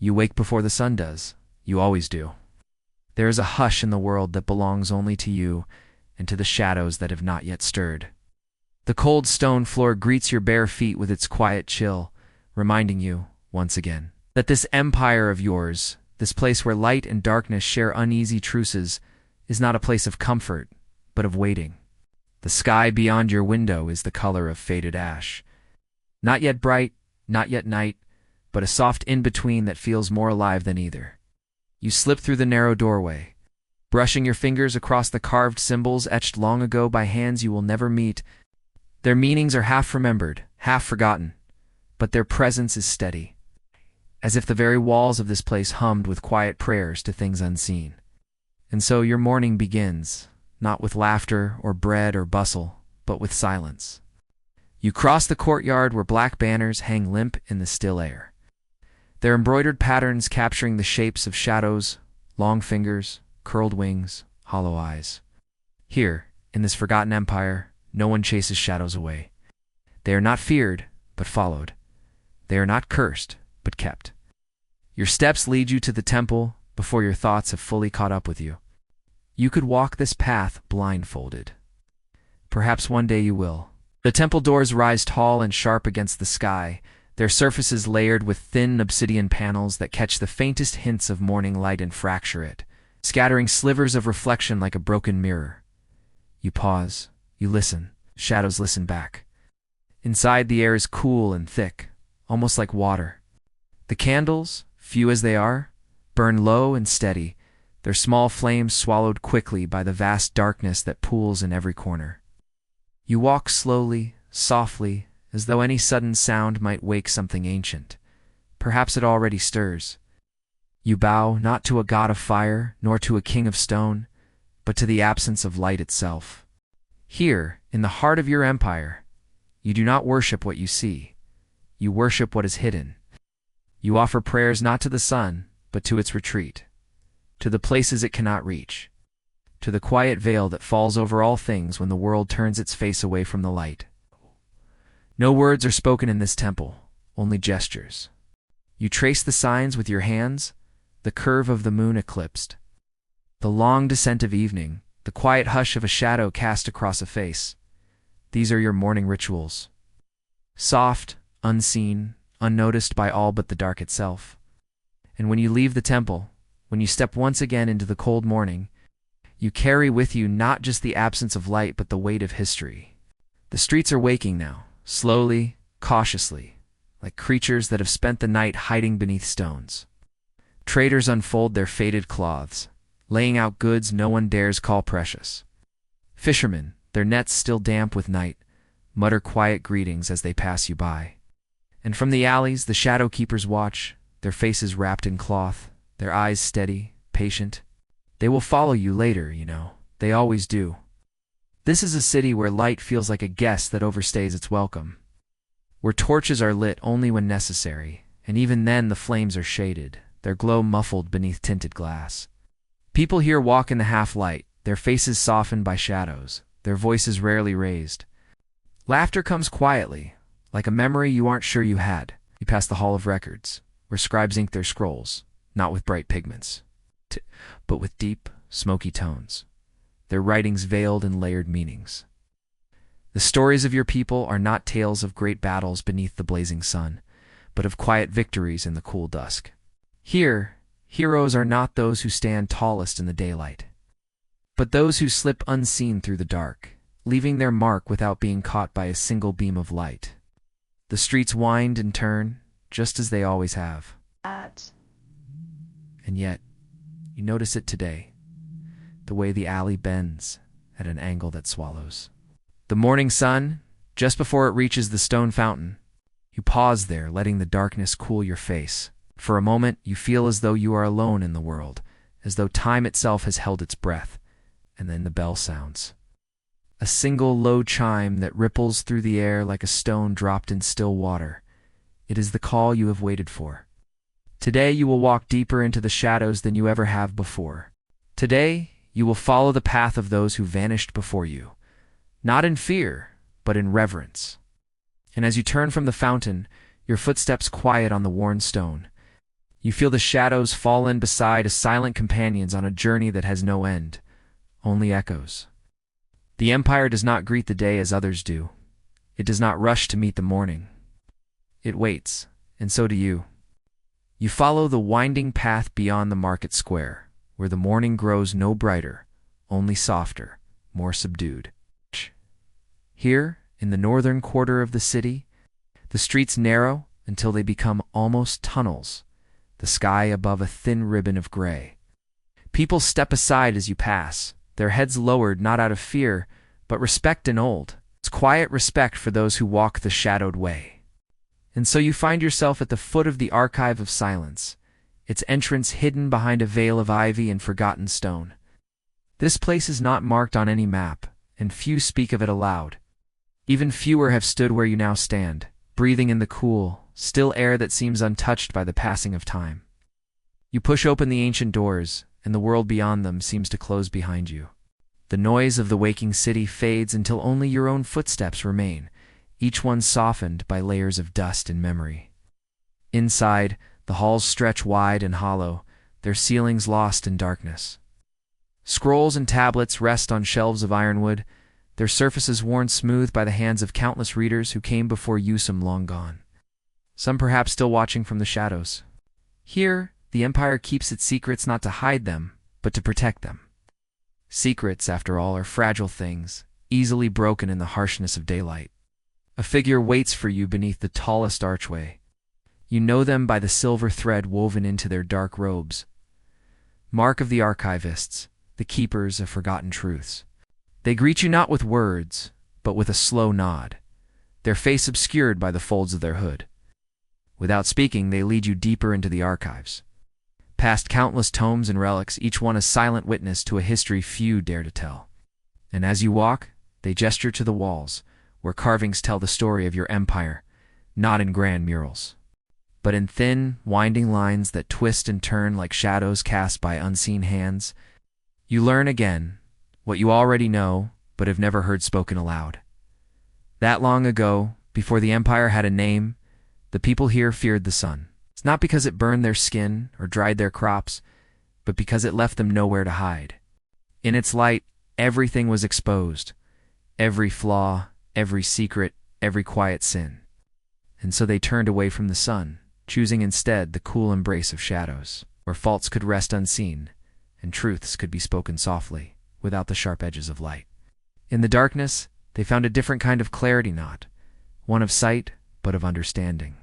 You wake before the sun does. You always do. There is a hush in the world that belongs only to you and to the shadows that have not yet stirred. The cold stone floor greets your bare feet with its quiet chill, reminding you, once again, that this empire of yours, this place where light and darkness share uneasy truces, is not a place of comfort, but of waiting. The sky beyond your window is the color of faded ash. Not yet bright, not yet night, but a soft in-between that feels more alive than either. You slip through the narrow doorway, brushing your fingers across the carved symbols etched long ago by hands you will never meet. Their meanings are half remembered, half forgotten, but their presence is steady, as if the very walls of this place hummed with quiet prayers to things unseen. And so your morning begins, not with laughter or bread or bustle, but with silence. You cross the courtyard where black banners hang limp in the still air, their embroidered patterns capturing the shapes of shadows, long fingers, curled wings, hollow eyes. Here, in this forgotten empire, no one chases shadows away. They are not feared, but followed. They are not cursed, but kept. Your steps lead you to the temple before your thoughts have fully caught up with you. You could walk this path blindfolded. Perhaps one day you will. The temple doors rise tall and sharp against the sky, their surfaces layered with thin obsidian panels that catch the faintest hints of morning light and fracture it, scattering slivers of reflection like a broken mirror. You pause. You listen. Shadows listen back. Inside, the air is cool and thick, almost like water. The candles, few as they are, burn low and steady, their small flames swallowed quickly by the vast darkness that pools in every corner. You walk slowly, softly, as though any sudden sound might wake something ancient. Perhaps it already stirs. You bow not to a god of fire, nor to a king of stone, but to the absence of light itself. Here, in the heart of your empire, you do not worship what you see. You worship what is hidden. You offer prayers not to the sun, but to its retreat, to the places it cannot reach, to the quiet veil that falls over all things when the world turns its face away from the light. No words are spoken in this temple, only gestures. You trace the signs with your hands, the curve of the moon eclipsed, the long descent of evening, the quiet hush of a shadow cast across a face. These are your morning rituals. Soft, unseen, unnoticed by all but the dark itself. And when you leave the temple, when you step once again into the cold morning, you carry with you not just the absence of light but the weight of history. The streets are waking now, slowly, cautiously, like creatures that have spent the night hiding beneath stones. Traders unfold their faded cloths, laying out goods no one dares call precious. Fishermen, their nets still damp with night, mutter quiet greetings as they pass you by. And from the alleys the shadow keepers watch, their faces wrapped in cloth, their eyes steady, patient. They will follow you later, you know. They always do. This is a city where light feels like a guest that overstays its welcome, where torches are lit only when necessary, and even then the flames are shaded, their glow muffled beneath tinted glass. People here walk in the half-light, their faces softened by shadows, their voices rarely raised. Laughter comes quietly, like a memory you aren't sure you had. You pass the Hall of Records, where scribes ink their scrolls, not with bright pigments, but with deep, smoky tones, their writings veiled in layered meanings. The stories of your people are not tales of great battles beneath the blazing sun, but of quiet victories in the cool dusk. Here, heroes are not those who stand tallest in the daylight, but those who slip unseen through the dark, leaving their mark without being caught by a single beam of light. The streets wind and turn, just as they always have. And yet, you notice it today, the way the alley bends at an angle that swallows. The morning sun, just before it reaches the stone fountain, you pause there, letting the darkness cool your face. For a moment, you feel as though you are alone in the world, as though time itself has held its breath, and then the bell sounds. A single low chime that ripples through the air like a stone dropped in still water. It is the call you have waited for. Today you will walk deeper into the shadows than you ever have before. Today you will follow the path of those who vanished before you, not in fear, but in reverence. And as you turn from the fountain, your footsteps quiet on the worn stone, You feel the shadows fall in beside as silent companions on a journey that has no end, only echoes. The Empire does not greet the day as others do. It does not rush to meet the morning. It waits, and so do you. You follow the winding path beyond the market square, where the morning grows no brighter, only softer, more subdued. Here, in the northern quarter of the city, the streets narrow until they become almost tunnels, the sky above a thin ribbon of gray. People step aside as you pass, their heads lowered not out of fear, but respect and old. It's quiet respect for those who walk the shadowed way. And so you find yourself at the foot of the Archive of Silence, its entrance hidden behind a veil of ivy and forgotten stone. This place is not marked on any map, and few speak of it aloud. Even fewer have stood where you now stand, breathing in the cool, still air that seems untouched by the passing of time. You push open the ancient doors, and the world beyond them seems to close behind you. The noise of the waking city fades until only your own footsteps remain, each one softened by layers of dust and memory. Inside, the halls stretch wide and hollow, their ceilings lost in darkness. Scrolls and tablets rest on shelves of ironwood, their surfaces worn smooth by the hands of countless readers who came before you, some long gone. Some perhaps still watching from the shadows. Here, the Empire keeps its secrets not to hide them, but to protect them. Secrets, after all, are fragile things, easily broken in the harshness of daylight. A figure waits for you beneath the tallest archway. You know them by the silver thread woven into their dark robes. Mark of the archivists, the keepers of forgotten truths. They greet you not with words, but with a slow nod, their face obscured by the folds of their hood. Without speaking, they lead you deeper into the archives. Past countless tomes and relics, each one a silent witness to a history few dare to tell. And as you walk, they gesture to the walls, where carvings tell the story of your empire, not in grand murals, but in thin, winding lines that twist and turn like shadows cast by unseen hands. You learn again what you already know, but have never heard spoken aloud. That long ago, before the Empire had a name, the people here feared the sun. It's not because it burned their skin or dried their crops, but because it left them nowhere to hide. In its light, everything was exposed, every flaw, every secret, every quiet sin. And so they turned away from the sun, choosing instead the cool embrace of shadows, where faults could rest unseen, and truths could be spoken softly, without the sharp edges of light. In the darkness, they found a different kind of clarity, not one of sight, but of understanding.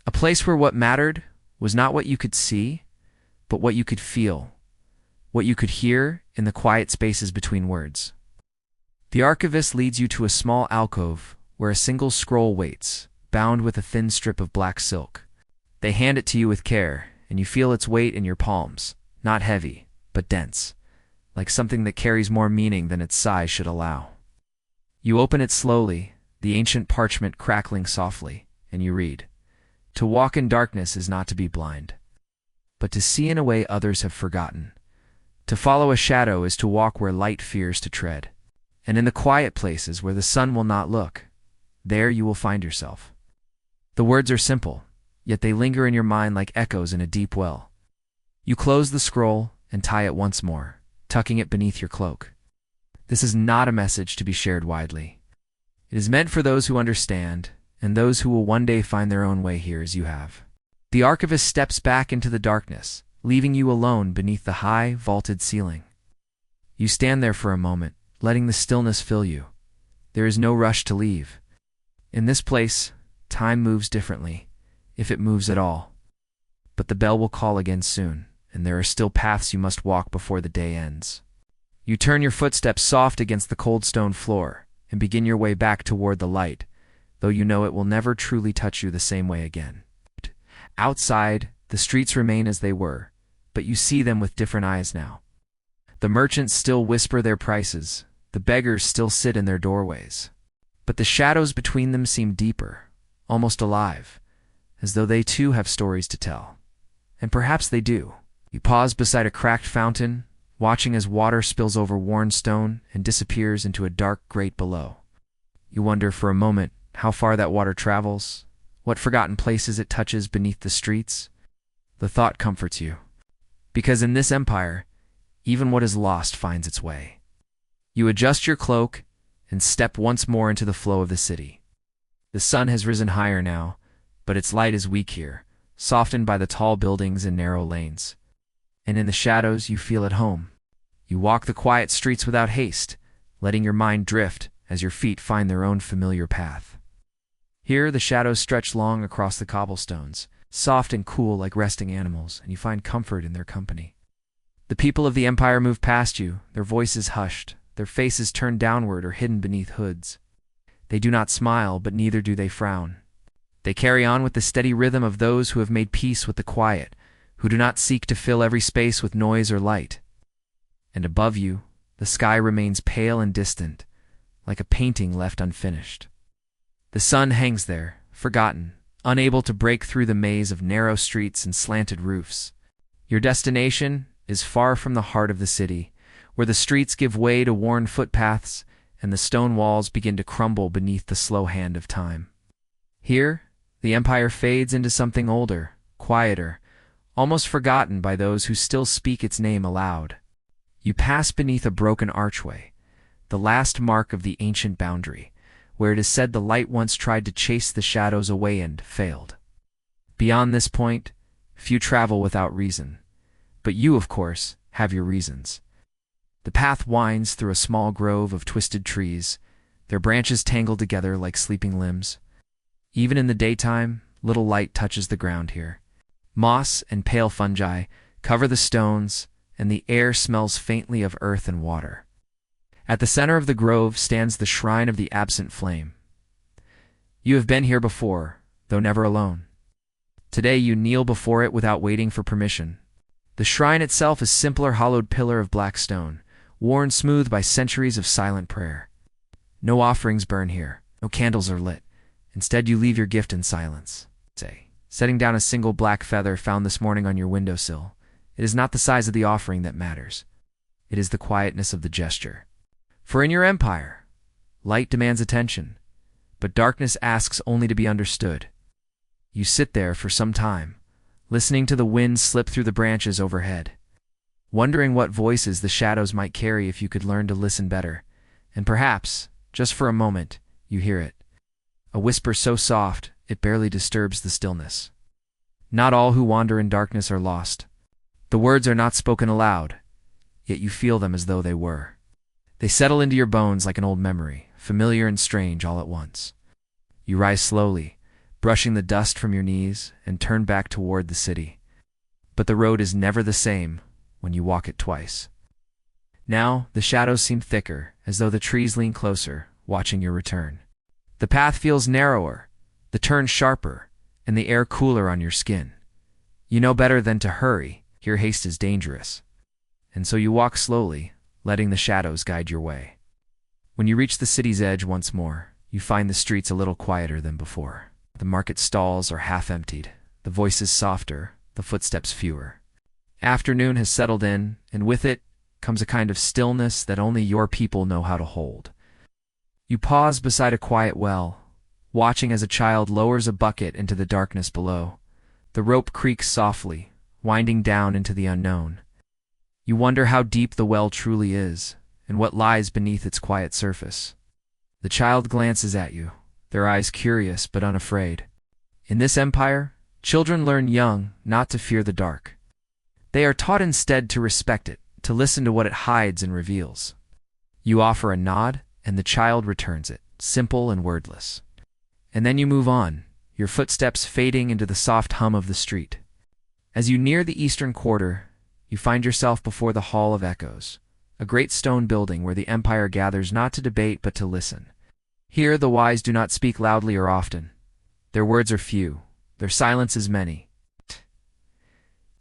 A place where what mattered was not what you could see, but what you could feel, what you could hear in the quiet spaces between words. The archivist leads you to a small alcove where a single scroll waits, bound with a thin strip of black silk. They hand it to you with care, and you feel its weight in your palms, not heavy, but dense, like something that carries more meaning than its size should allow. You open it slowly, the ancient parchment crackling softly, and you read, "To walk in darkness is not to be blind, but to see in a way others have forgotten. To follow a shadow is to walk where light fears to tread. And in the quiet places where the sun will not look, there you will find yourself." The words are simple, yet they linger in your mind like echoes in a deep well. You close the scroll and tie it once more, tucking it beneath your cloak. This is not a message to be shared widely. It is meant for those who understand, and those who will one day find their own way here as you have. The archivist steps back into the darkness, leaving you alone beneath the high, vaulted ceiling. You stand there for a moment, letting the stillness fill you. There is no rush to leave. In this place, time moves differently, if it moves at all. But the bell will call again soon, and there are still paths you must walk before the day ends. You turn your footsteps soft against the cold stone floor, and begin your way back toward the light, though you know it will never truly touch you the same way again. Outside, the streets remain as they were, but you see them with different eyes now. The merchants still whisper their prices, the beggars still sit in their doorways. But the shadows between them seem deeper, almost alive, as though they too have stories to tell. And perhaps they do. You pause beside a cracked fountain, watching as water spills over worn stone and disappears into a dark grate below. You wonder for a moment how far that water travels, what forgotten places it touches beneath the streets. The thought comforts you. Because in this empire, even what is lost finds its way. You adjust your cloak and step once more into the flow of the city. The sun has risen higher now, but its light is weak here, softened by the tall buildings and narrow lanes. And in the shadows, you feel at home. You walk the quiet streets without haste, letting your mind drift as your feet find their own familiar path. Here, the shadows stretch long across the cobblestones, soft and cool like resting animals, and you find comfort in their company. The people of the empire move past you, their voices hushed, their faces turned downward or hidden beneath hoods. They do not smile, but neither do they frown. They carry on with the steady rhythm of those who have made peace with the quiet, who do not seek to fill every space with noise or light. And above you, the sky remains pale and distant, like a painting left unfinished. The sun hangs there, forgotten, unable to break through the maze of narrow streets and slanted roofs. Your destination is far from the heart of the city, where the streets give way to worn footpaths and the stone walls begin to crumble beneath the slow hand of time. Here, the empire fades into something older, quieter, almost forgotten by those who still speak its name aloud. You pass beneath a broken archway, the last mark of the ancient boundary, where it is said the light once tried to chase the shadows away and failed. Beyond this point, few travel without reason. But you, of course, have your reasons. The path winds through a small grove of twisted trees, their branches tangled together like sleeping limbs. Even in the daytime, little light touches the ground here. Moss and pale fungi cover the stones, and the air smells faintly of earth and water. At the center of the grove stands the shrine of the absent flame. You have been here before, though never alone. Today you kneel before it without waiting for permission. The shrine itself is simpler hollowed pillar of black stone, worn smooth by centuries of silent prayer. No offerings burn here, no candles are lit. Instead you leave your gift in silence. Setting down a single black feather found this morning on your windowsill. It is not the size of the offering that matters. It is the quietness of the gesture. For in your empire, light demands attention, but darkness asks only to be understood. You sit there for some time, listening to the wind slip through the branches overhead, wondering what voices the shadows might carry if you could learn to listen better. And perhaps, just for a moment, you hear it. A whisper so soft, it barely disturbs the stillness. Not all who wander in darkness are lost. The words are not spoken aloud, yet you feel them as though they were. They settle into your bones like an old memory, familiar and strange all at once. You rise slowly, brushing the dust from your knees, and turn back toward the city. But the road is never the same when you walk it twice. Now, the shadows seem thicker, as though the trees lean closer, watching your return. The path feels narrower, the turn sharper, and the air cooler on your skin. You know better than to hurry. Here haste is dangerous. And so you walk slowly, letting the shadows guide your way. When you reach the city's edge once more, you find the streets a little quieter than before. The market stalls are half emptied, the voices softer, the footsteps fewer. Afternoon has settled in, and with it comes a kind of stillness that only your people know how to hold. You pause beside a quiet well, watching as a child lowers a bucket into the darkness below. The rope creaks softly, winding down into the unknown. You wonder how deep the well truly is, and what lies beneath its quiet surface. The child glances at you, their eyes curious but unafraid. In this empire, children learn young not to fear the dark. They are taught instead to respect it, to listen to what it hides and reveals. You offer a nod, and the child returns it, simple and wordless. And then you move on, your footsteps fading into the soft hum of the street. As you near the eastern quarter, you find yourself before the Hall of Echoes, a great stone building where the empire gathers not to debate but to listen. Here the wise do not speak loudly or often. Their words are few, their silence is many.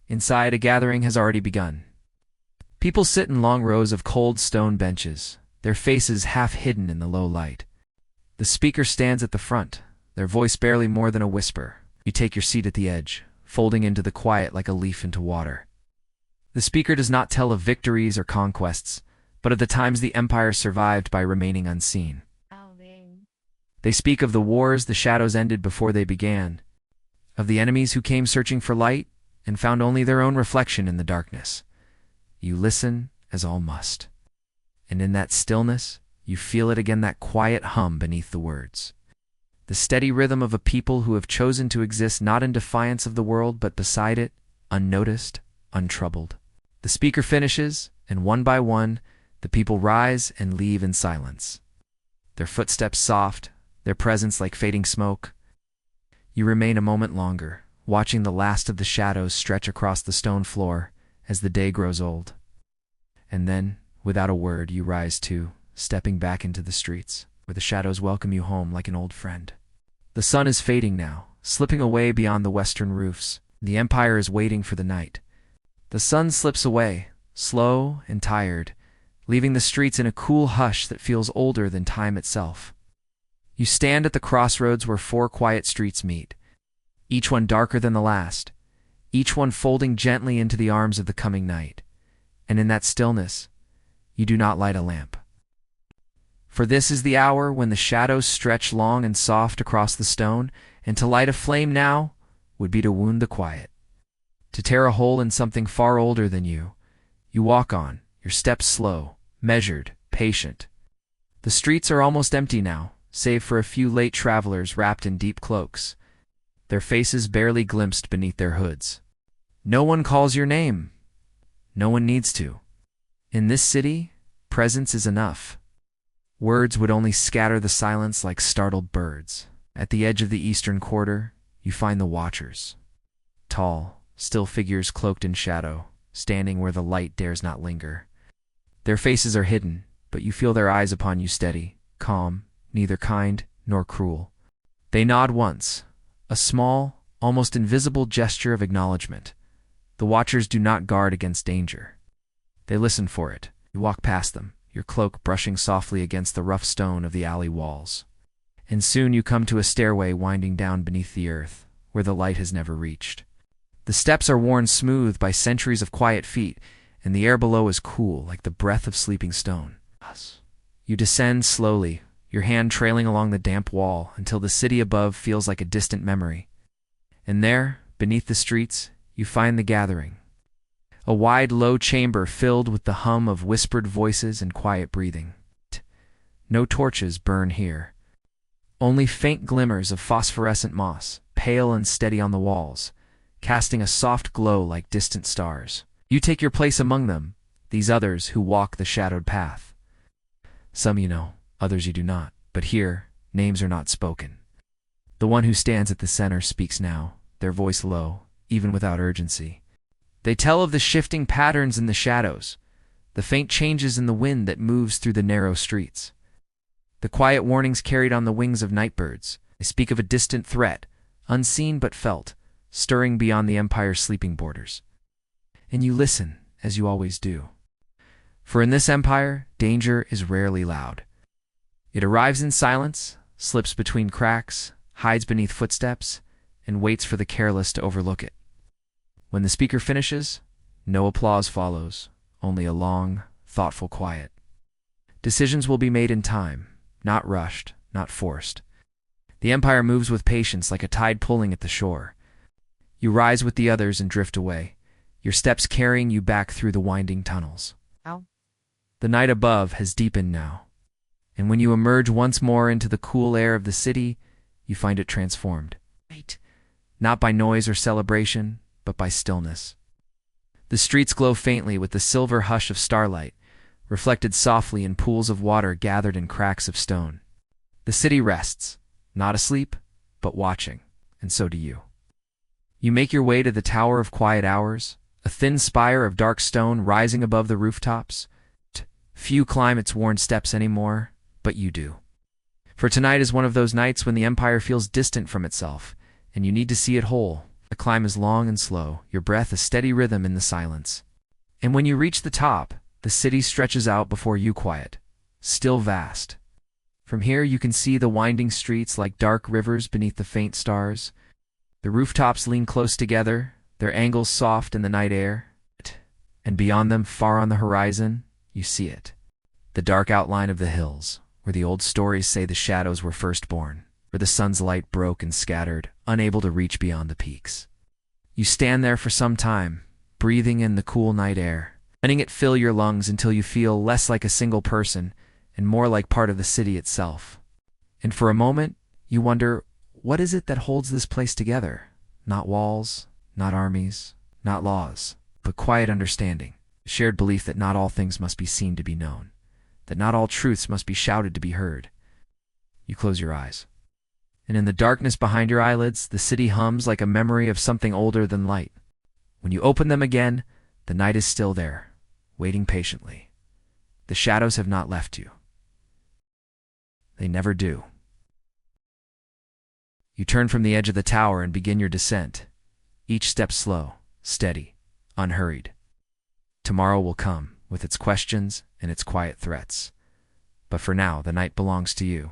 Inside, a gathering has already begun. People sit in long rows of cold stone benches, their faces half hidden in the low light. The speaker stands at the front, their voice barely more than a whisper. You take your seat at the edge, folding into the quiet like a leaf into water. The speaker does not tell of victories or conquests, but of the times the empire survived by remaining unseen. They speak of the wars the shadows ended before they began, of the enemies who came searching for light, and found only their own reflection in the darkness. You listen, as all must. And in that stillness, you feel it again, that quiet hum beneath the words. The steady rhythm of a people who have chosen to exist not in defiance of the world, but beside it, unnoticed, untroubled. The speaker finishes, and one by one, the people rise and leave in silence. Their footsteps soft, their presence like fading smoke. You remain a moment longer, watching the last of the shadows stretch across the stone floor as the day grows old. And then, without a word, you rise too, stepping back into the streets, where the shadows welcome you home like an old friend. The sun is fading now, slipping away beyond the western roofs. The empire is waiting for the night. The sun slips away, slow and tired, leaving the streets in a cool hush that feels older than time itself. You stand at the crossroads where four quiet streets meet, each one darker than the last, each one folding gently into the arms of the coming night. And in that stillness, you do not light a lamp. For this is the hour when the shadows stretch long and soft across the stone, and to light a flame now would be to wound the quiet. To tear a hole in something far older than you. You walk on, your steps slow, measured, patient. The streets are almost empty now, save for a few late travelers wrapped in deep cloaks, their faces barely glimpsed beneath their hoods. No one calls your name. No one needs to. In this city, presence is enough. Words would only scatter the silence like startled birds. At the edge of the eastern quarter, you find the watchers. Tall, still figures cloaked in shadow, standing where the light dares not linger. Their faces are hidden, but you feel their eyes upon you steady, calm, neither kind nor cruel. They nod once, a small, almost invisible gesture of acknowledgement. The watchers do not guard against danger. They listen for it. You walk past them, your cloak brushing softly against the rough stone of the alley walls. And soon you come to a stairway winding down beneath the earth, where the light has never reached. The steps are worn smooth by centuries of quiet feet, and the air below is cool like the breath of sleeping stone. You descend slowly, your hand trailing along the damp wall until the city above feels like a distant memory. And there, beneath the streets, you find the gathering. A wide, low chamber filled with the hum of whispered voices and quiet breathing. No torches burn here. Only faint glimmers of phosphorescent moss, pale and steady on the walls, casting a soft glow like distant stars. You take your place among them, these others who walk the shadowed path. Some you know, others you do not, but here, names are not spoken. The one who stands at the center speaks now, their voice low, even without urgency. They tell of the shifting patterns in the shadows, the faint changes in the wind that moves through the narrow streets, the quiet warnings carried on the wings of nightbirds. They speak of a distant threat, unseen but felt, stirring beyond the empire's sleeping borders. And you listen, as you always do. For in this empire, danger is rarely loud. It arrives in silence, slips between cracks, hides beneath footsteps, and waits for the careless to overlook it. When the speaker finishes, no applause follows, only a long, thoughtful quiet. Decisions will be made in time, not rushed, not forced. The empire moves with patience like a tide pulling at the shore. You rise with the others and drift away, your steps carrying you back through the winding tunnels. Ow. The night above has deepened now, and when you emerge once more into the cool air of the city, you find it transformed. Right. Not by noise or celebration, but by stillness. The streets glow faintly with the silver hush of starlight, reflected softly in pools of water gathered in cracks of stone. The city rests, not asleep, but watching, and so do you. You make your way to the Tower of Quiet Hours, a thin spire of dark stone rising above the rooftops. Few climb its worn steps anymore, but you do. For tonight is one of those nights when the empire feels distant from itself, and you need to see it whole. The climb is long and slow, your breath a steady rhythm in the silence. And when you reach the top, the city stretches out before you quiet, still vast. From here you can see the winding streets like dark rivers beneath the faint stars. The rooftops lean close together, their angles soft in the night air. And beyond them, far on the horizon, you see it. The dark outline of the hills, where the old stories say the shadows were first born, where the sun's light broke and scattered, unable to reach beyond the peaks. You stand there for some time, breathing in the cool night air, letting it fill your lungs until you feel less like a single person and more like part of the city itself. And for a moment, you wonder, what is it that holds this place together? Not walls, not armies, not laws, but quiet understanding, shared belief that not all things must be seen to be known, that not all truths must be shouted to be heard. You close your eyes, and in the darkness behind your eyelids, the city hums like a memory of something older than light. When you open them again, the night is still there, waiting patiently. The shadows have not left you. They never do. You turn from the edge of the tower and begin your descent, each step slow, steady, unhurried. Tomorrow will come, with its questions and its quiet threats. But for now, the night belongs to you,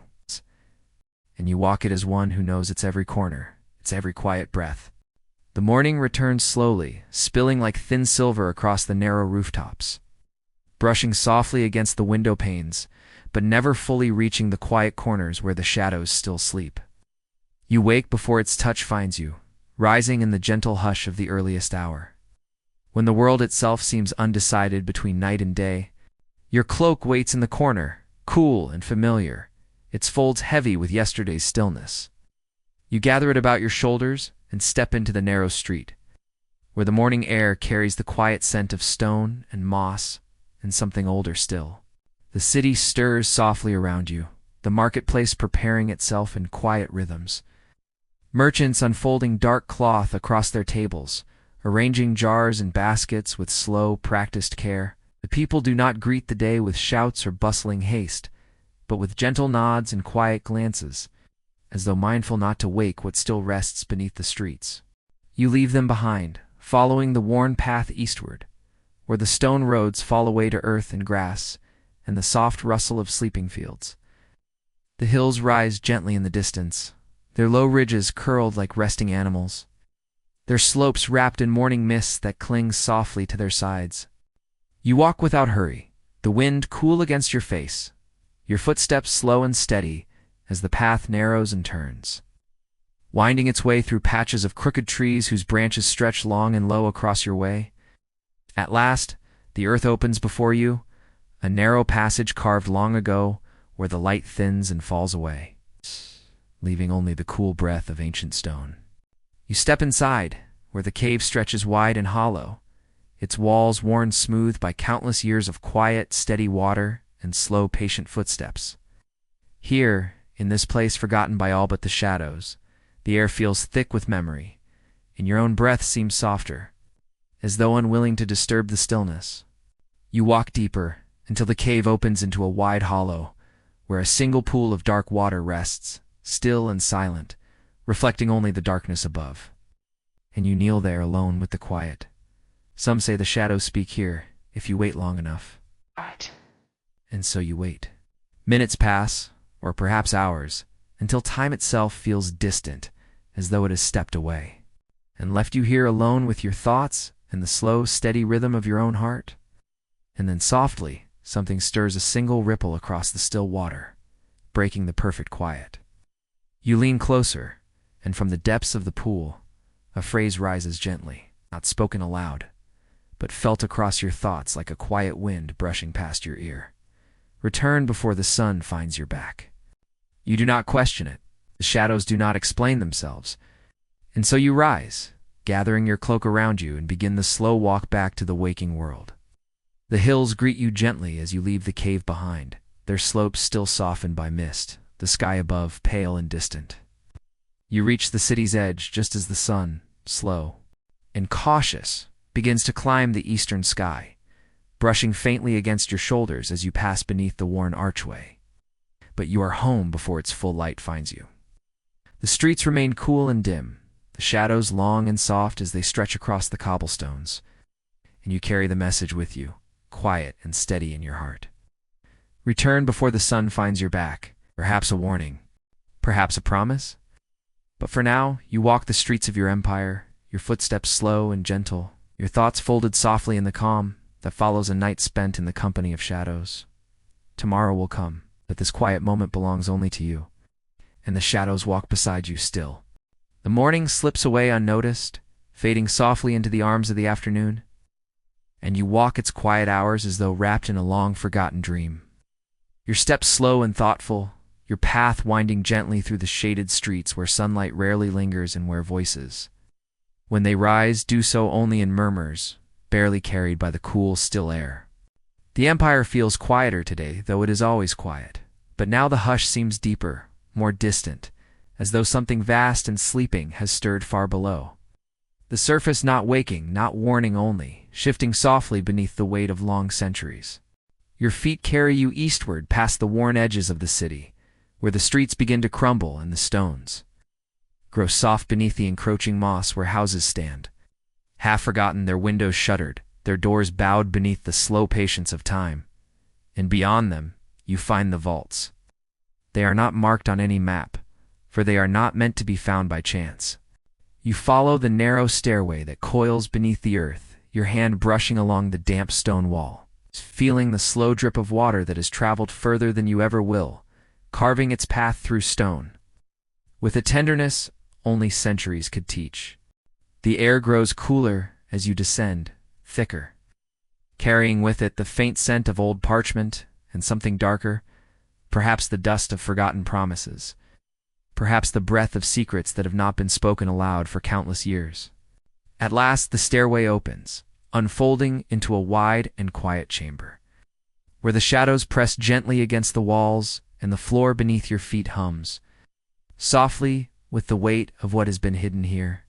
and you walk it as one who knows its every corner, its every quiet breath. The morning returns slowly, spilling like thin silver across the narrow rooftops, brushing softly against the window panes, but never fully reaching the quiet corners where the shadows still sleep. You wake before its touch finds you, rising in the gentle hush of the earliest hour. When the world itself seems undecided between night and day, your cloak waits in the corner, cool and familiar, its folds heavy with yesterday's stillness. You gather it about your shoulders and step into the narrow street, where the morning air carries the quiet scent of stone and moss and something older still. The city stirs softly around you, the marketplace preparing itself in quiet rhythms. Merchants unfolding dark cloth across their tables, arranging jars and baskets with slow, practiced care. The people do not greet the day with shouts or bustling haste, but with gentle nods and quiet glances, as though mindful not to wake what still rests beneath the streets. You leave them behind, following the worn path eastward, where the stone roads fall away to earth and grass, and the soft rustle of sleeping fields. The hills rise gently in the distance, their low ridges curled like resting animals, their slopes wrapped in morning mists that cling softly to their sides. You walk without hurry, the wind cool against your face, your footsteps slow and steady as the path narrows and turns, winding its way through patches of crooked trees whose branches stretch long and low across your way. At last, the earth opens before you, a narrow passage carved long ago where the light thins and falls away, leaving only the cool breath of ancient stone. You step inside, where the cave stretches wide and hollow, its walls worn smooth by countless years of quiet, steady water and slow, patient footsteps. Here, in this place forgotten by all but the shadows, the air feels thick with memory, and your own breath seems softer, as though unwilling to disturb the stillness. You walk deeper, until the cave opens into a wide hollow, where a single pool of dark water rests, still and silent, reflecting only the darkness above. And you kneel there alone with the quiet. Some say the shadows speak here, if you wait long enough. Right. And so you wait. Minutes pass, or perhaps hours, until time itself feels distant, as though it has stepped away, and left you here alone with your thoughts and the slow, steady rhythm of your own heart. And then softly, something stirs a single ripple across the still water, breaking the perfect quiet. You lean closer, and from the depths of the pool, a phrase rises gently, not spoken aloud, but felt across your thoughts like a quiet wind brushing past your ear. Return before the sun finds your back. You do not question it. The shadows do not explain themselves. And so you rise, gathering your cloak around you, and begin the slow walk back to the waking world. The hills greet you gently as you leave the cave behind, their slopes still softened by mist, the sky above pale and distant. You reach the city's edge just as the sun, slow and cautious, begins to climb the eastern sky, brushing faintly against your shoulders as you pass beneath the worn archway. But you are home before its full light finds you. The streets remain cool and dim, the shadows long and soft as they stretch across the cobblestones, and you carry the message with you, quiet and steady in your heart. Return before the sun finds your back, perhaps a warning, perhaps a promise. But for now, you walk the streets of your empire, your footsteps slow and gentle, your thoughts folded softly in the calm that follows a night spent in the company of shadows. Tomorrow will come, but this quiet moment belongs only to you, and the shadows walk beside you still. The morning slips away unnoticed, fading softly into the arms of the afternoon, and you walk its quiet hours as though wrapped in a long-forgotten dream. Your steps slow and thoughtful, your path winding gently through the shaded streets where sunlight rarely lingers and where voices, when they rise, do so only in murmurs, barely carried by the cool, still air. The empire feels quieter today, though it is always quiet. But now the hush seems deeper, more distant, as though something vast and sleeping has stirred far below. The surface not waking, not warning only, shifting softly beneath the weight of long centuries. Your feet carry you eastward past the worn edges of the city, where the streets begin to crumble and the stones grow soft beneath the encroaching moss where houses stand, half forgotten, their windows shuttered, their doors bowed beneath the slow patience of time. And beyond them, you find the vaults. They are not marked on any map, for they are not meant to be found by chance. You follow the narrow stairway that coils beneath the earth, your hand brushing along the damp stone wall, feeling the slow drip of water that has traveled further than you ever will, carving its path through stone, with a tenderness only centuries could teach. The air grows cooler as you descend, thicker, carrying with it the faint scent of old parchment and something darker, perhaps the dust of forgotten promises, perhaps the breath of secrets that have not been spoken aloud for countless years. At last the stairway opens, unfolding into a wide and quiet chamber, where the shadows press gently against the walls and the floor beneath your feet hums softly with the weight of what has been hidden here.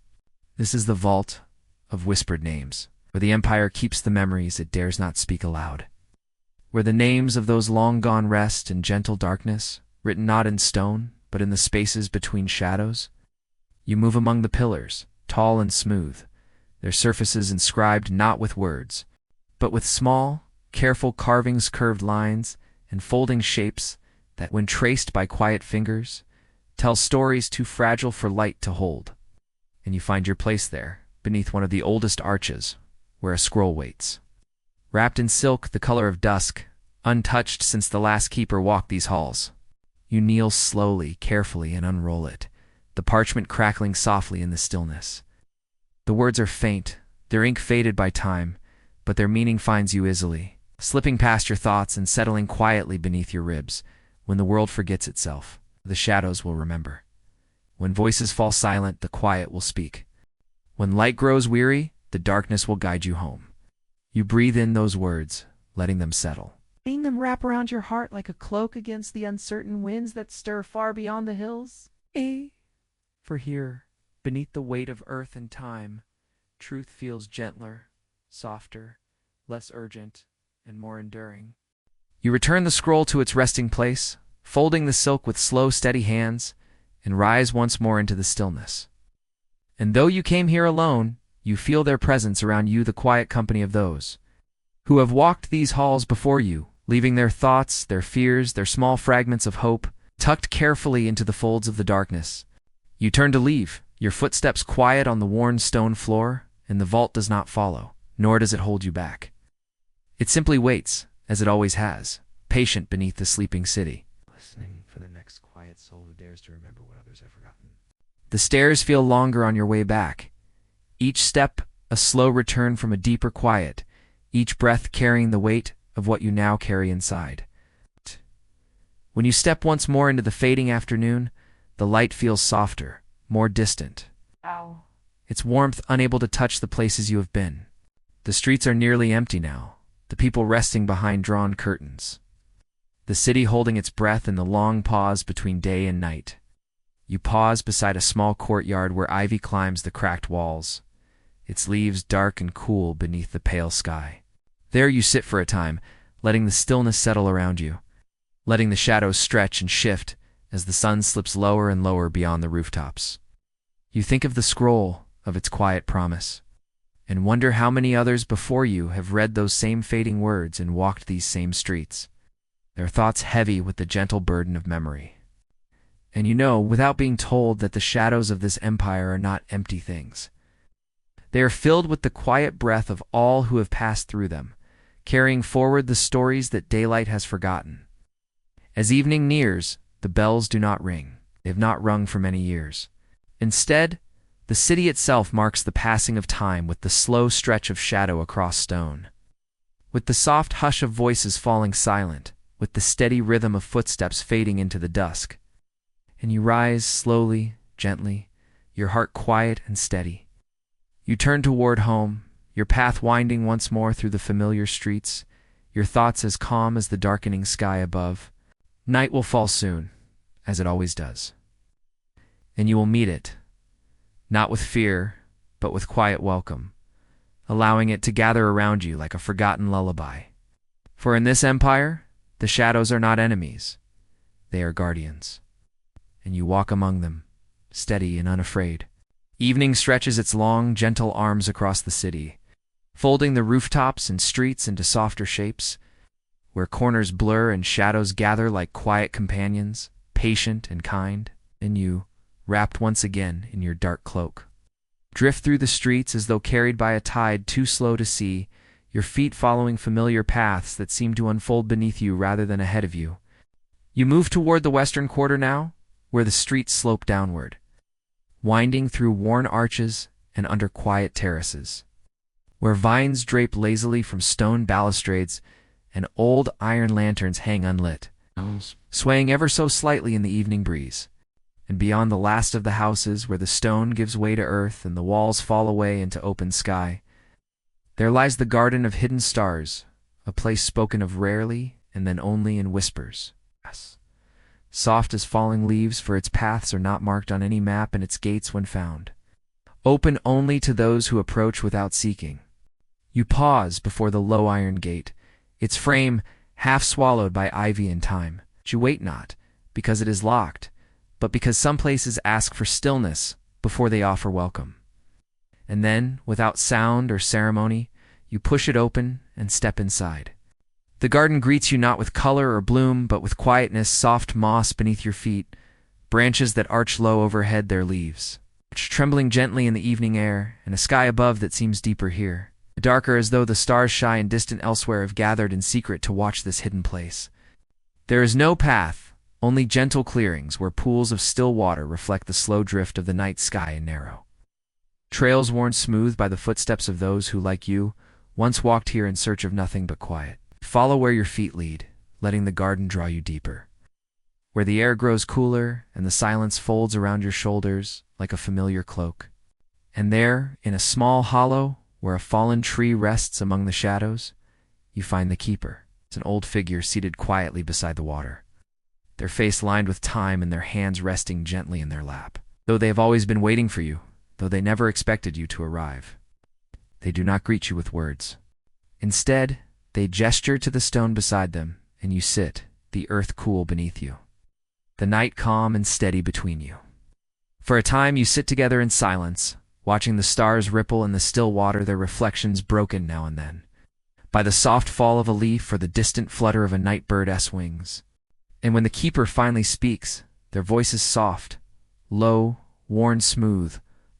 This is the vault of whispered names, where the empire keeps the memories it dares not speak aloud, where the names of those long gone rest in gentle darkness, written not in stone, but in the spaces between shadows. You move among the pillars, tall and smooth, their surfaces inscribed not with words, but with small, careful carvings, curved lines, and folding shapes that, when traced by quiet fingers, tell stories too fragile for light to hold. And you find your place there, beneath one of the oldest arches, where a scroll waits, wrapped in silk the color of dusk, untouched since the last keeper walked these halls. You kneel slowly, carefully, and unroll it, the parchment crackling softly in the stillness. The words are faint, their ink faded by time, but their meaning finds you easily, slipping past your thoughts and settling quietly beneath your ribs. When the world forgets itself, the shadows will remember. When voices fall silent, the quiet will speak. When light grows weary, the darkness will guide you home. You breathe in those words, letting them settle, letting them wrap around your heart like a cloak against the uncertain winds that stir far beyond the hills. For here, beneath the weight of earth and time, truth feels gentler, softer, less urgent, and more enduring. You return the scroll to its resting place, folding the silk with slow, steady hands, and rise once more into the stillness. And though you came here alone, you feel their presence around you, the quiet company of those who have walked these halls before you, leaving their thoughts, their fears, their small fragments of hope, tucked carefully into the folds of the darkness. You turn to leave, your footsteps quiet on the worn stone floor, and the vault does not follow, nor does it hold you back. It simply waits, as it always has, patient beneath the sleeping city, listening for the next quiet soul who dares to remember what others have forgotten. The stairs feel longer on your way back, each step a slow return from a deeper quiet, each breath carrying the weight of what you now carry inside. When you step once more into the fading afternoon, the light feels softer, more distant. Ow. Its warmth unable to touch the places you have been. The streets are nearly empty now, the people resting behind drawn curtains, the city holding its breath in the long pause between day and night. You pause beside a small courtyard where ivy climbs the cracked walls, its leaves dark and cool beneath the pale sky. There you sit for a time, letting the stillness settle around you, letting the shadows stretch and shift as the sun slips lower and lower beyond the rooftops. You think of the scroll, of its quiet promise, and wonder how many others before you have read those same fading words and walked these same streets, their thoughts heavy with the gentle burden of memory. And you know, without being told, that the shadows of this empire are not empty things. They are filled with the quiet breath of all who have passed through them, carrying forward the stories that daylight has forgotten. As evening nears, the bells do not ring. They have not rung for many years. Instead, The city itself marks the passing of time with the slow stretch of shadow across stone. With the soft hush of voices falling silent, with the steady rhythm of footsteps fading into the dusk. And you rise slowly, gently, your heart quiet and steady. You turn toward home, your path winding once more through the familiar streets, your thoughts as calm as the darkening sky above. Night will fall soon, as it always does. And you will meet it, not with fear, but with quiet welcome, allowing it to gather around you like a forgotten lullaby. For in this empire, the shadows are not enemies, they are guardians. And you walk among them, steady and unafraid. Evening stretches its long, gentle arms across the city, folding the rooftops and streets into softer shapes, where corners blur and shadows gather like quiet companions, patient and kind. And you, wrapped once again in your dark cloak, drift through the streets as though carried by a tide too slow to see, your feet following familiar paths that seem to unfold beneath you rather than ahead of you. You move toward the western quarter now, where the streets slope downward, winding through worn arches and under quiet terraces, where vines drape lazily from stone balustrades and old iron lanterns hang unlit, swaying ever so slightly in the evening breeze. And beyond the last of the houses, where the stone gives way to earth and the walls fall away into open sky, there lies the garden of hidden stars, a place spoken of rarely and then only in whispers. Yes. Soft as falling leaves, for its paths are not marked on any map and its gates when found, open only to those who approach without seeking. You pause before the low iron gate, its frame half swallowed by ivy and time. But you wait not, because it is locked, but because some places ask for stillness before they offer welcome. And then, without sound or ceremony, you push it open and step inside. The garden greets you not with color or bloom, but with quietness, soft moss beneath your feet, branches that arch low overhead their leaves, trembling gently in the evening air, and a sky above that seems deeper here, darker, as though the stars shy and distant elsewhere have gathered in secret to watch this hidden place. There is no path, only gentle clearings where pools of still water reflect the slow drift of the night sky and narrow. Trails worn smooth by the footsteps of those who, like you, once walked here in search of nothing but quiet. Follow where your feet lead, letting the garden draw you deeper, where the air grows cooler and the silence folds around your shoulders like a familiar cloak. And there, in a small hollow, where a fallen tree rests among the shadows, you find the keeper. It's an old figure seated quietly beside the water, their face lined with time and their hands resting gently in their lap. Though they have always been waiting for you, though they never expected you to arrive, they do not greet you with words. Instead, they gesture to the stone beside them, and you sit, the earth cool beneath you, the night calm and steady between you. For a time you sit together in silence, watching the stars ripple in the still water, their reflections broken now and then by the soft fall of a leaf or the distant flutter of a night bird's wings. And when the keeper finally speaks, their voice is soft, low, worn smooth,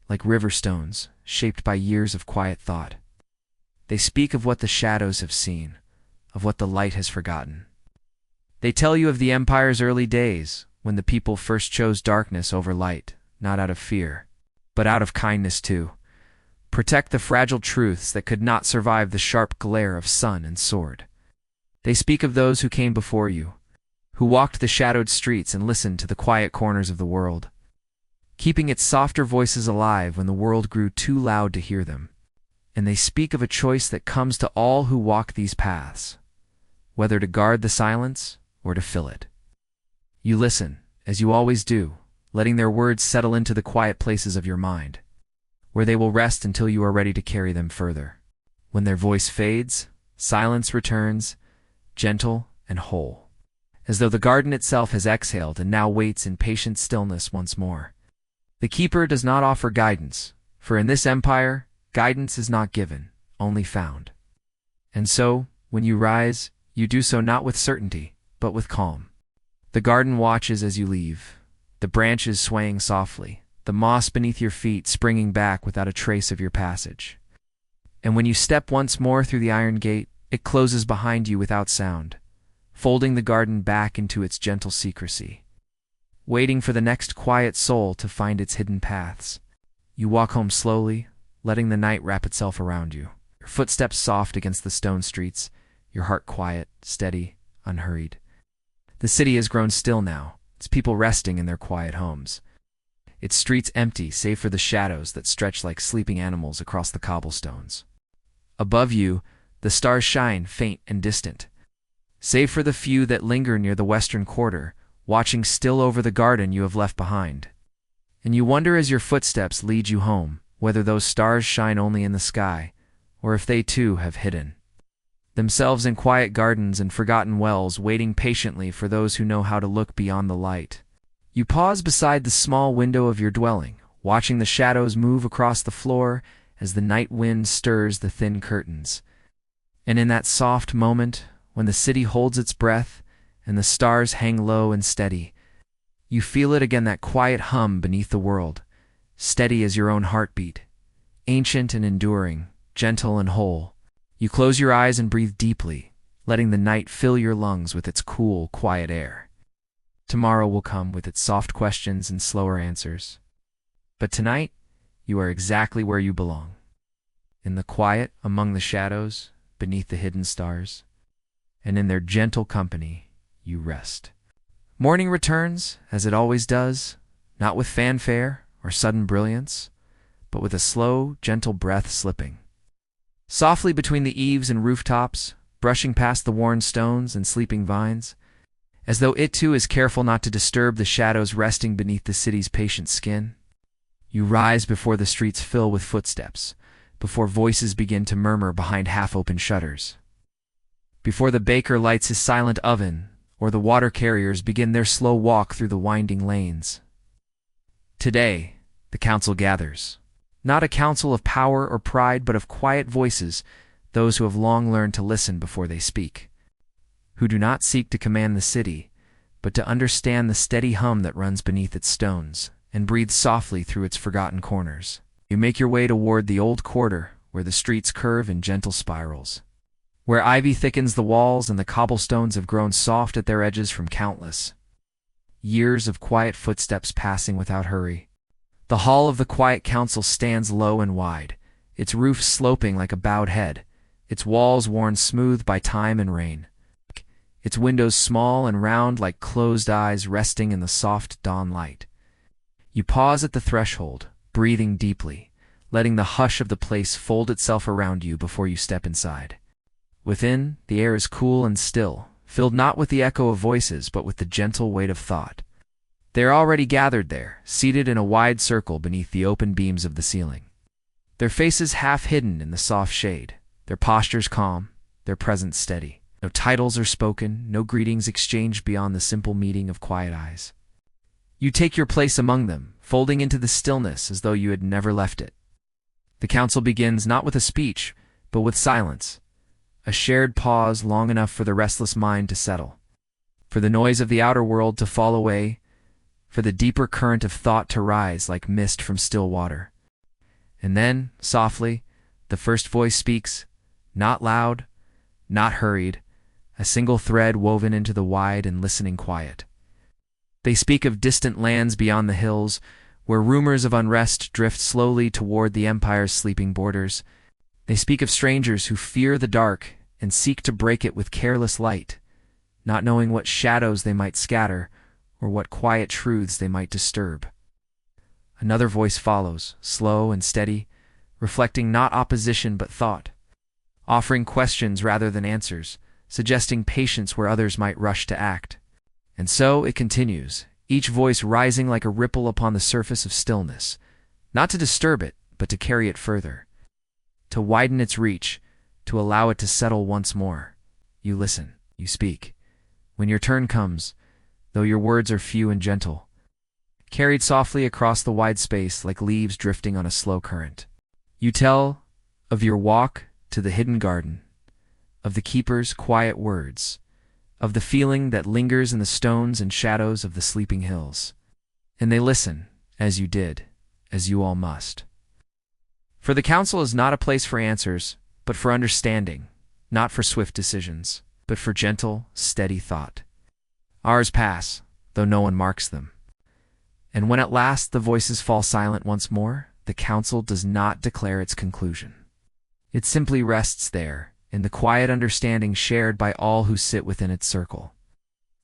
like river stones, shaped by years of quiet thought. They speak of what the shadows have seen, of what the light has forgotten. They tell you of the empire's early days, when the people first chose darkness over light, not out of fear, but out of kindness too. Protect the fragile truths that could not survive the sharp glare of sun and sword. They speak of those who came before you, who walked the shadowed streets and listened to the quiet corners of the world, keeping its softer voices alive when the world grew too loud to hear them. And they speak of a choice that comes to all who walk these paths, whether to guard the silence or to fill it. You listen, as you always do, letting their words settle into the quiet places of your mind, where they will rest until you are ready to carry them further. When their voice fades, silence returns, gentle and whole, as though the garden itself has exhaled and now waits in patient stillness once more. The keeper does not offer guidance, for in this empire, guidance is not given, only found. And so, when you rise, you do so not with certainty, but with calm. The garden watches as you leave, the branches swaying softly, the moss beneath your feet springing back without a trace of your passage. And when you step once more through the iron gate, it closes behind you without sound, folding the garden back into its gentle secrecy. Waiting for the next quiet soul to find its hidden paths, You walk home slowly, letting the night wrap itself around you. Your footsteps soft against the stone streets, your heart quiet, steady, unhurried. The city has grown still now, its people resting in their quiet homes. Its streets empty save for the shadows that stretch like sleeping animals across the cobblestones. Above you, the stars shine, faint and distant. Save for the few that linger near the western quarter, watching still over the garden you have left behind. And you wonder as your footsteps lead you home, whether those stars shine only in the sky, or if they too have hidden themselves in quiet gardens and forgotten wells, waiting patiently for those who know how to look beyond the light. You pause beside the small window of your dwelling, watching the shadows move across the floor as the night wind stirs the thin curtains. And in that soft moment, when the city holds its breath and the stars hang low and steady, you feel it again, that quiet hum beneath the world, steady as your own heartbeat, ancient and enduring, gentle and whole. You close your eyes and breathe deeply, letting the night fill your lungs with its cool, quiet air. Tomorrow will come with its soft questions and slower answers. But tonight, you are exactly where you belong. In the quiet, among the shadows, beneath the hidden stars. And in their gentle company, you rest. Morning returns, as it always does, not with fanfare or sudden brilliance, but with a slow, gentle breath slipping softly between the eaves and rooftops, brushing past the worn stones and sleeping vines, as though it too is careful not to disturb the shadows resting beneath the city's patient skin. You rise before the streets fill with footsteps, before voices begin to murmur behind half-open shutters, before the baker lights his silent oven, or the water carriers begin their slow walk through the winding lanes. Today, the council gathers. Not a council of power or pride, but of quiet voices, those who have long learned to listen before they speak, who do not seek to command the city, but to understand the steady hum that runs beneath its stones and breathes softly through its forgotten corners. You make your way toward the old quarter, where the streets curve in gentle spirals, where ivy thickens the walls and the cobblestones have grown soft at their edges from countless years of quiet footsteps passing without hurry. The hall of the quiet council stands low and wide, its roof sloping like a bowed head, its walls worn smooth by time and rain, its windows small and round like closed eyes resting in the soft dawn light. You pause at the threshold, breathing deeply, letting the hush of the place fold itself around you before you step inside. Within, the air is cool and still, filled not with the echo of voices but with the gentle weight of thought. They are already gathered there, seated in a wide circle beneath the open beams of the ceiling. Their faces half hidden in the soft shade, their postures calm, their presence steady. No titles are spoken, no greetings exchanged beyond the simple meeting of quiet eyes. You take your place among them, folding into the stillness as though you had never left it. The council begins not with a speech, but with silence, a shared pause long enough for the restless mind to settle, for the noise of the outer world to fall away, for the deeper current of thought to rise like mist from still water. And then, softly, the first voice speaks, not loud, not hurried, a single thread woven into the wide and listening quiet. They speak of distant lands beyond the hills, where rumors of unrest drift slowly toward the empire's sleeping borders. They speak of strangers who fear the dark and seek to break it with careless light, not knowing what shadows they might scatter, or what quiet truths they might disturb. Another voice follows, slow and steady, reflecting not opposition but thought, offering questions rather than answers, suggesting patience where others might rush to act. And so it continues, each voice rising like a ripple upon the surface of stillness, not to disturb it, but to carry it further, to widen its reach, to allow it to settle once more. You listen, you speak. When your turn comes, though your words are few and gentle, carried softly across the wide space like leaves drifting on a slow current. You tell of your walk to the hidden garden, of the keeper's quiet words, of the feeling that lingers in the stones and shadows of the sleeping hills. And they listen, as you did, as you all must. For the council is not a place for answers, but for understanding, not for swift decisions, but for gentle, steady thought. Hours pass, though no one marks them. And when at last the voices fall silent once more, the council does not declare its conclusion. It simply rests there, in the quiet understanding shared by all who sit within its circle.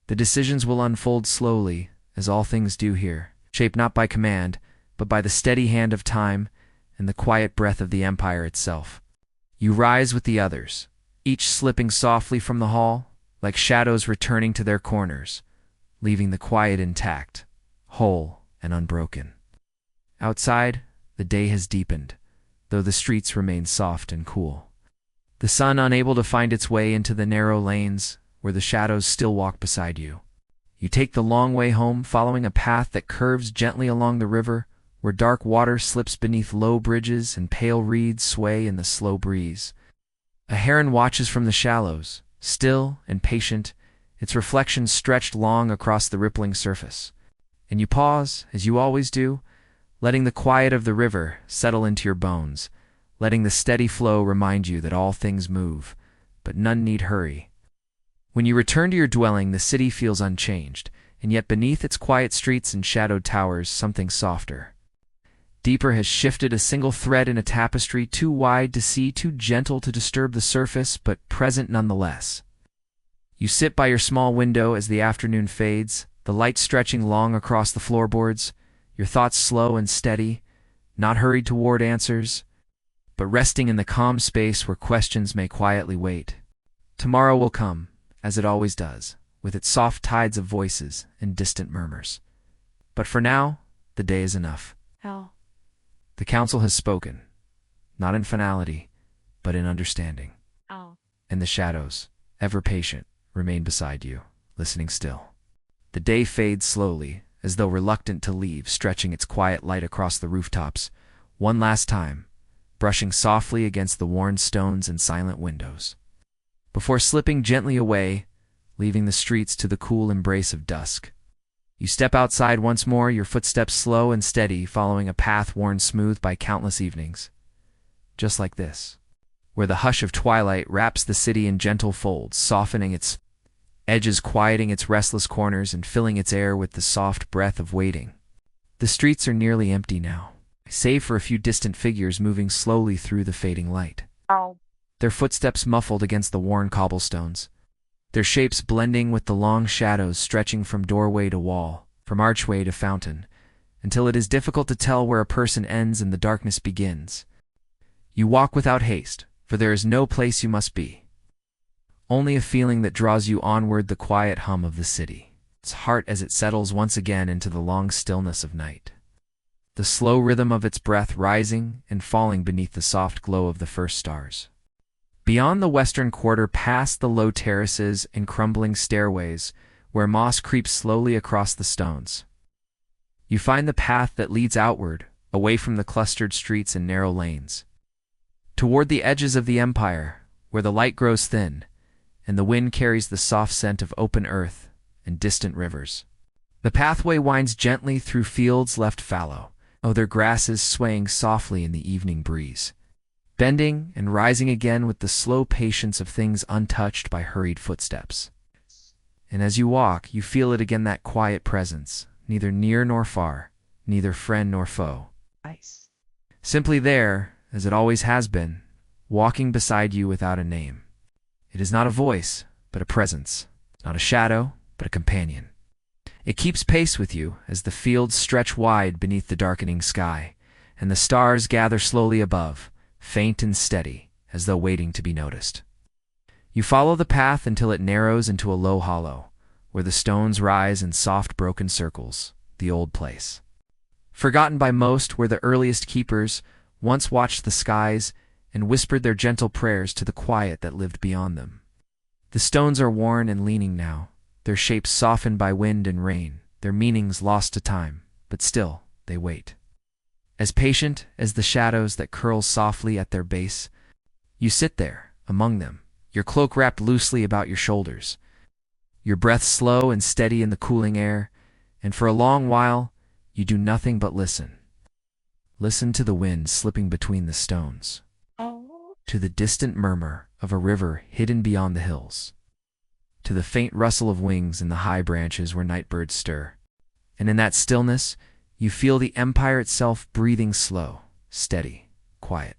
The decisions will unfold slowly, as all things do here, shaped not by command, but by the steady hand of time and the quiet breath of the empire itself. You rise with the others, each slipping softly from the hall, like shadows returning to their corners, leaving the quiet intact, whole and unbroken. Outside, the day has deepened, though the streets remain soft and cool. The sun unable to find its way into the narrow lanes where the shadows still walk beside you. You take the long way home, following a path that curves gently along the river, where dark water slips beneath low bridges and pale reeds sway in the slow breeze. A heron watches from the shallows, still and patient, its reflection stretched long across the rippling surface. And you pause, as you always do, letting the quiet of the river settle into your bones, letting the steady flow remind you that all things move, but none need hurry. When you return to your dwelling, the city feels unchanged, and yet beneath its quiet streets and shadowed towers, something softer, deeper has shifted, a single thread in a tapestry too wide to see, too gentle to disturb the surface, but present nonetheless. You sit by your small window as the afternoon fades, the light stretching long across the floorboards, your thoughts slow and steady, not hurried toward answers, but resting in the calm space where questions may quietly wait. Tomorrow will come, as it always does, with its soft tides of voices and distant murmurs. But for now, the day is enough. How? The council has spoken, not in finality, but in understanding. Oh. And the shadows, ever patient, remain beside you, listening still. The day fades slowly, as though reluctant to leave, stretching its quiet light across the rooftops, one last time, brushing softly against the worn stones and silent windows, before slipping gently away, leaving the streets to the cool embrace of dusk. You step outside once more, your footsteps slow and steady, following a path worn smooth by countless evenings. Just like this, where the hush of twilight wraps the city in gentle folds, softening its edges, quieting its restless corners, and filling its air with the soft breath of waiting. The streets are nearly empty now, save for a few distant figures moving slowly through the fading light. Oh. Their footsteps muffled against the worn cobblestones, their shapes blending with the long shadows stretching from doorway to wall, from archway to fountain, until it is difficult to tell where a person ends and the darkness begins. You walk without haste, for there is no place you must be. Only a feeling that draws you onward, the quiet hum of the city, its heart as it settles once again into the long stillness of night. The slow rhythm of its breath rising and falling beneath the soft glow of the first stars. Beyond the western quarter, past the low terraces and crumbling stairways, where moss creeps slowly across the stones, you find the path that leads outward, away from the clustered streets and narrow lanes, toward the edges of the empire, where the light grows thin, and the wind carries the soft scent of open earth and distant rivers. The pathway winds gently through fields left fallow, their grasses swaying softly in the evening breeze, bending and rising again with the slow patience of things untouched by hurried footsteps. And as you walk, you feel it again, that quiet presence, neither near nor far, neither friend nor foe. Nice. Simply there, as it always has been, walking beside you without a name. It is not a voice, but a presence, not a shadow, but a companion. It keeps pace with you as the fields stretch wide beneath the darkening sky, and the stars gather slowly above, faint and steady, as though waiting to be noticed. You follow the path until it narrows into a low hollow, where the stones rise in soft broken circles, the old place. Forgotten by most, where the earliest keepers once watched the skies and whispered their gentle prayers to the quiet that lived beyond them. The stones are worn and leaning now, their shapes softened by wind and rain, their meanings lost to time, but still they wait. As patient as the shadows that curl softly at their base, you sit there, among them, your cloak wrapped loosely about your shoulders, your breath slow and steady in the cooling air, and for a long while you do nothing but listen. Listen to the wind slipping between the stones, to the distant murmur of a river hidden beyond the hills, to the faint rustle of wings in the high branches where night birds stir. And in that stillness, you feel the empire itself breathing slow, steady, quiet.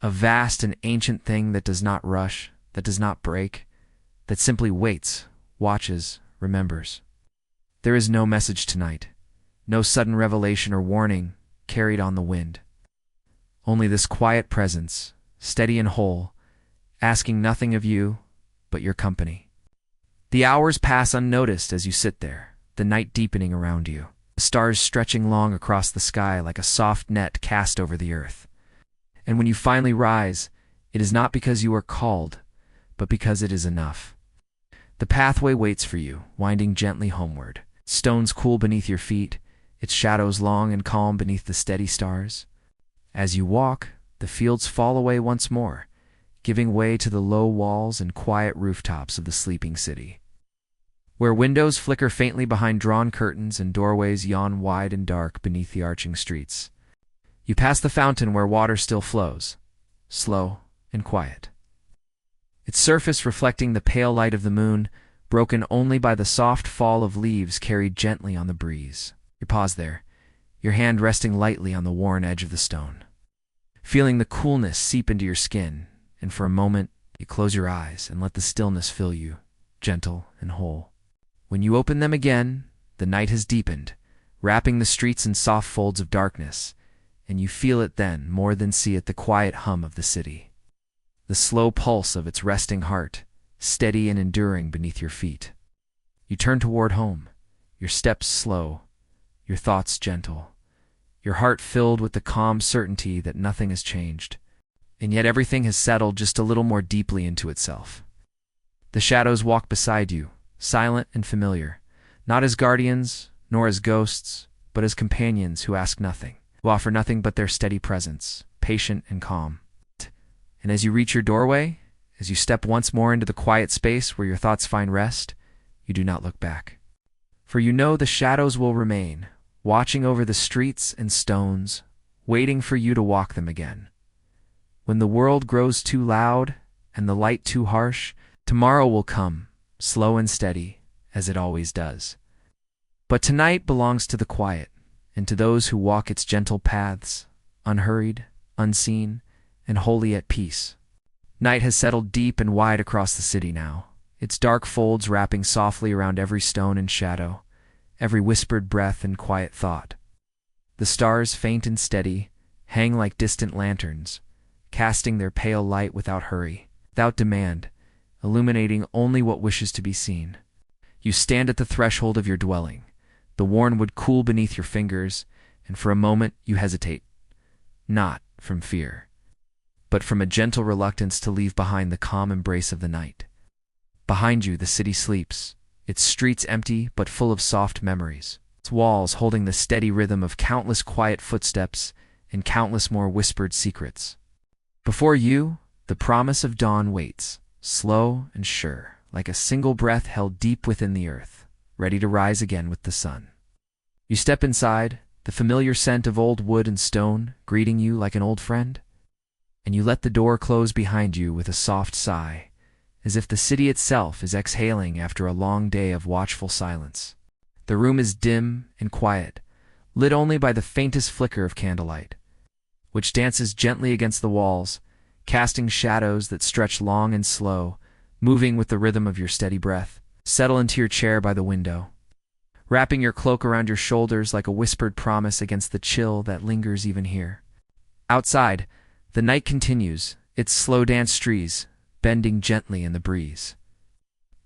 A vast and ancient thing that does not rush, that does not break, that simply waits, watches, remembers. There is no message tonight, no sudden revelation or warning carried on the wind. Only this quiet presence, steady and whole, asking nothing of you but your company. The hours pass unnoticed as you sit there, the night deepening around you, the stars stretching long across the sky like a soft net cast over the earth. And when you finally rise, it is not because you are called, but because it is enough. The pathway waits for you, winding gently homeward. Stones cool beneath your feet, its shadows long and calm beneath the steady stars. As you walk, the fields fall away once more, giving way to the low walls and quiet rooftops of the sleeping city, where windows flicker faintly behind drawn curtains and doorways yawn wide and dark beneath the arching streets. You pass the fountain where water still flows, slow and quiet, its surface reflecting the pale light of the moon, broken only by the soft fall of leaves carried gently on the breeze. You pause there, your hand resting lightly on the worn edge of the stone, feeling the coolness seep into your skin, and for a moment you close your eyes and let the stillness fill you, gentle and whole. When you open them again, the night has deepened, wrapping the streets in soft folds of darkness, and you feel it then more than see it, the quiet hum of the city, the slow pulse of its resting heart, steady and enduring beneath your feet. You turn toward home, your steps slow, your thoughts gentle, your heart filled with the calm certainty that nothing has changed, and yet everything has settled just a little more deeply into itself. The shadows walk beside you, silent and familiar, not as guardians nor as ghosts, but as companions who ask nothing, who offer nothing but their steady presence, patient and calm. And as you reach your doorway, as you step once more into the quiet space where your thoughts find rest, you do not look back. For you know the shadows will remain, watching over the streets and stones, waiting for you to walk them again. When the world grows too loud and the light too harsh, tomorrow will come, slow and steady, as it always does. But tonight belongs to the quiet, and to those who walk its gentle paths, unhurried, unseen, and wholly at peace. Night has settled deep and wide across the city now, its dark folds wrapping softly around every stone and shadow, every whispered breath and quiet thought. The stars, faint and steady, hang like distant lanterns, casting their pale light without hurry, without demand, illuminating only what wishes to be seen. You stand at the threshold of your dwelling, the worn wood cool beneath your fingers, and for a moment you hesitate, not from fear, but from a gentle reluctance to leave behind the calm embrace of the night. Behind you the city sleeps, its streets empty but full of soft memories, its walls holding the steady rhythm of countless quiet footsteps and countless more whispered secrets. Before you, the promise of dawn waits, slow and sure, like a single breath held deep within the earth, ready to rise again with the sun. You step inside, the familiar scent of old wood and stone greeting you like an old friend, and you let the door close behind you with a soft sigh, as if the city itself is exhaling after a long day of watchful silence. The room is dim and quiet, lit only by the faintest flicker of candlelight, which dances gently against the walls, casting shadows that stretch long and slow, moving with the rhythm of your steady breath. Settle into your chair by the window, wrapping your cloak around your shoulders like a whispered promise against the chill that lingers even here. Outside, the night continues, its slow dance trees bending gently in the breeze.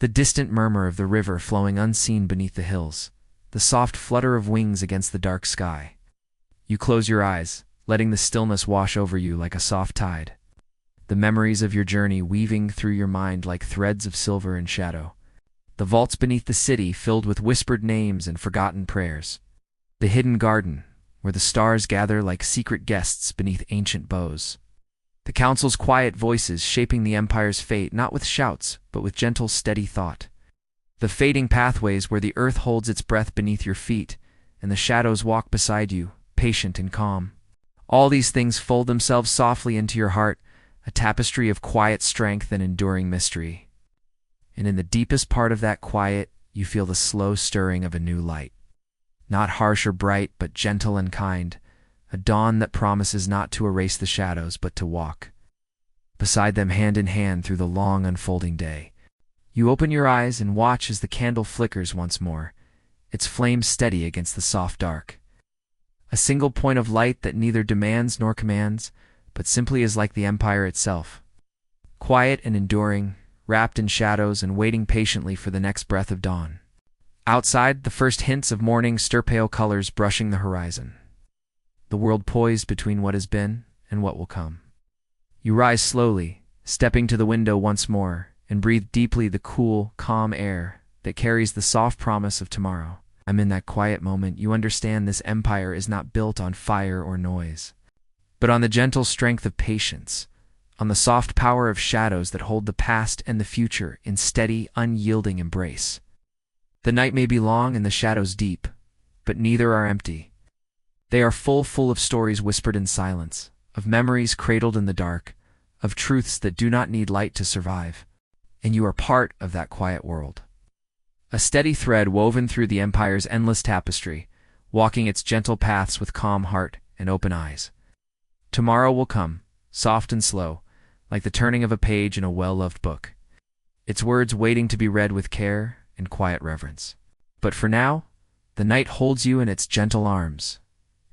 The distant murmur of the river flowing unseen beneath the hills, the soft flutter of wings against the dark sky. You close your eyes, letting the stillness wash over you like a soft tide, the memories of your journey weaving through your mind like threads of silver and shadow. The vaults beneath the city filled with whispered names and forgotten prayers. The hidden garden, where the stars gather like secret guests beneath ancient boughs. The council's quiet voices shaping the empire's fate not with shouts, but with gentle, steady thought. The fading pathways where the earth holds its breath beneath your feet, and the shadows walk beside you, patient and calm. All these things fold themselves softly into your heart, a tapestry of quiet strength and enduring mystery. And in the deepest part of that quiet, you feel the slow stirring of a new light. Not harsh or bright, but gentle and kind, a dawn that promises not to erase the shadows but to walk beside them hand in hand through the long unfolding day. You open your eyes and watch as the candle flickers once more, its flame steady against the soft dark. A single point of light that neither demands nor commands, but simply is like the empire itself. Quiet and enduring, wrapped in shadows and waiting patiently for the next breath of dawn. Outside, the first hints of morning stir pale colors brushing the horizon. The world poised between what has been and what will come. You rise slowly, stepping to the window once more, and breathe deeply the cool, calm air that carries the soft promise of tomorrow. In that quiet moment, you understand this empire is not built on fire or noise, but on the gentle strength of patience, on the soft power of shadows that hold the past and the future in steady, unyielding embrace. The night may be long and the shadows deep, but neither are empty. They are full of stories whispered in silence, of memories cradled in the dark, of truths that do not need light to survive. And you are part of that quiet world. A steady thread woven through the empire's endless tapestry, walking its gentle paths with calm heart and open eyes. Tomorrow will come, soft and slow, like the turning of a page in a well-loved book, its words waiting to be read with care and quiet reverence. But for now, the night holds you in its gentle arms,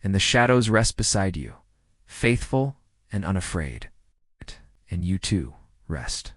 and the shadows rest beside you, faithful and unafraid. And you too, rest.